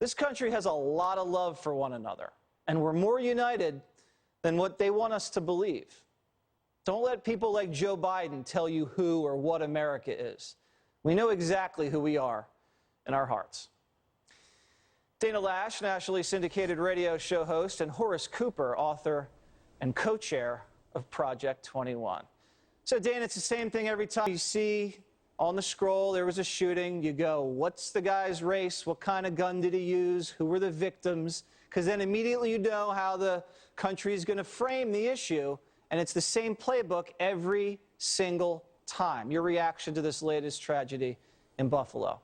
This country has a lot of love for one another, and we're more united than what they want us to believe. Don't let people like Joe Biden tell you who or what America is. We know exactly who we are in our hearts. Dana Lash, nationally syndicated radio show host, and Horace Cooper, author and co-chair of Project 21. So, Dana, it's the same thing every time you see on the scroll there was a shooting. You go, what's the guy's race? What kind of gun did he use? Who were the victims? Because then immediately you know how the country is going to frame the issue, and it's the same playbook every single time. Your reaction to this latest tragedy in Buffalo?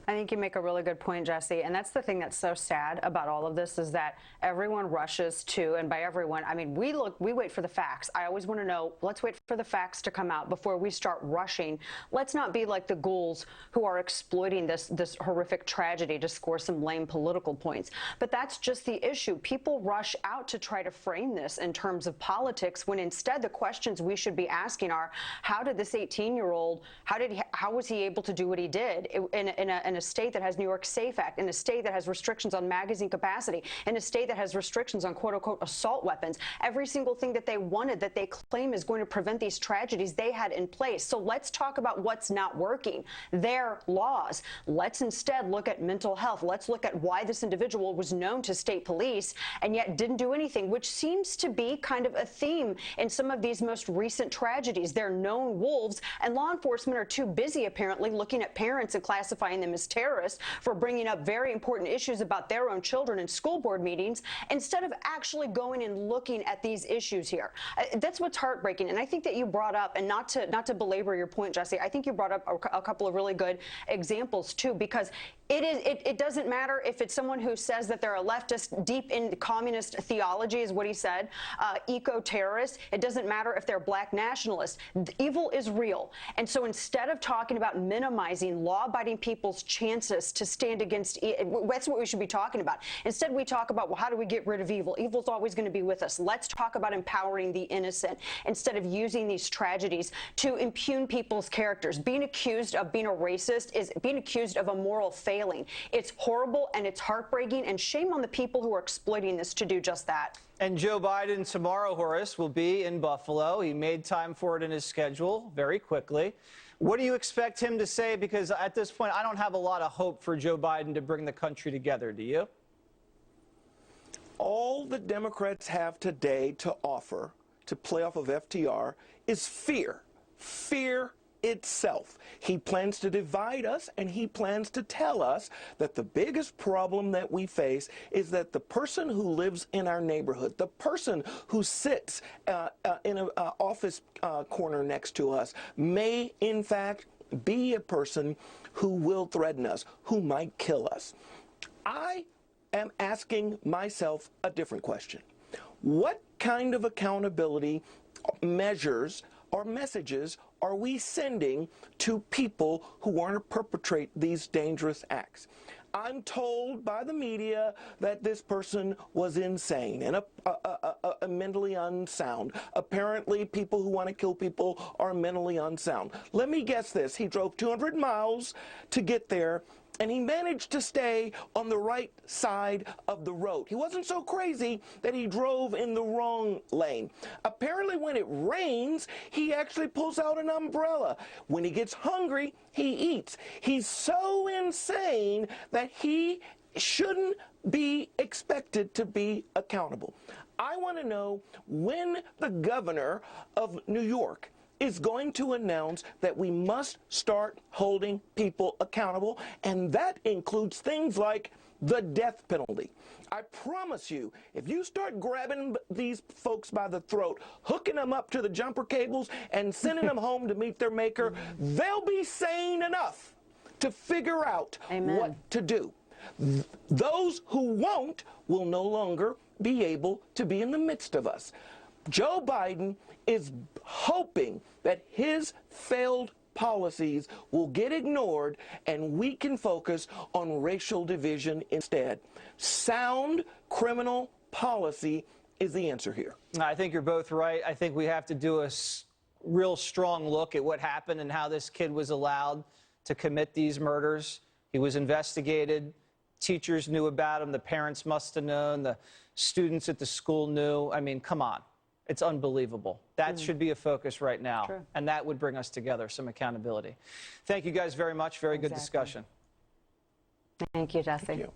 I think you make a really good point, Jesse, and that's the thing that's so sad about all of this is that everyone rushes to, and by everyone, I mean, we wait for the facts. I always want to know, let's wait for the facts to come out before we start rushing. Let's not be like the ghouls who are exploiting this horrific tragedy to score some lame political points. But that's just the issue. People rush out to try to frame this in terms of politics when instead the questions we should be asking are, how did this 18-year-old, how was he able to do what he did in a state that has New York SAFE Act, in a state that has restrictions on magazine capacity, in a state that has restrictions on quote-unquote assault weapons. Every single thing that they wanted, that they claim is going to prevent these tragedies, they had in place. So let's talk about what's not working, their laws. Let's instead look at mental health. Let's look at why this individual was known to state police and yet didn't do anything, which seems to be kind of a theme in some of these most recent tragedies. They're known wolves, and law enforcement are too busy apparently looking at parents and classifying them as terrorists for bringing up very important issues about their own children in school board meetings instead of actually going and looking at these issues here. That's what's heartbreaking. And I think that you brought up, and not to belabor your point, Jesse, I think you brought up a couple of really good examples too, because it doesn't matter if it's someone who says that they're a leftist, deep in communist theology is what he said, eco-terrorist. It doesn't matter if they're black nationalists. Evil is real. And so instead of talking about minimizing law-abiding people's chances to stand against, that's what we should be talking about. Instead, we talk about, well, how do we get rid of evil? Evil's always going to be with us. Let's talk about empowering the innocent instead of using these tragedies to impugn people's characters. Being accused of being a racist is being accused of a moral failing. It's horrible and it's heartbreaking, and shame on the people who are exploiting this to do just that. And Joe Biden tomorrow, Horace, will be in Buffalo. He made time for it in his schedule very quickly. What do you expect him to say? Because at this point, I don't have a lot of hope for Joe Biden to bring the country together. Do you? All the Democrats have today to offer, to play off of FTR, is fear. Fear itself. He plans to divide us, and he plans to tell us that the biggest problem that we face is that the person who lives in our neighborhood, the person who sits in an office corner next to us, may in fact be a person who will threaten us, who might kill us. I am asking myself a different question. What kind of accountability measures or messages are we sending to people who want to perpetrate these dangerous acts? I'm told by the media that this person was insane and mentally unsound. Apparently, people who want to kill people are mentally unsound. Let me guess this. He drove 200 miles to get there, and he managed to stay on the right side of the road. He wasn't so crazy that he drove in the wrong lane. Apparently, when it rains, he actually pulls out an umbrella. When he gets hungry, he eats. He's so insane that he shouldn't be expected to be accountable. I want to know when the governor of New York is going to announce that we must start holding people accountable, and that includes things like the death penalty. I promise you, if you start grabbing these folks by the throat, hooking them up to the jumper cables, and sending them home to meet their maker, they'll be sane enough to figure out what to do. Those who won't will no longer be able to be in the midst of us. Joe Biden is hoping that his failed policies will get ignored and we can focus on racial division instead. Sound criminal policy is the answer here. I think you're both right. I think we have to do a real strong look at what happened and how this kid was allowed to commit these murders. He was investigated. teachers knew about them, the parents must have known, the students at the school knew. I mean, come on. It's unbelievable. That should be a focus right now. True. And that would bring us together, some accountability. Thank you guys very much. Very good discussion. Thank you, Jesse. Thank you.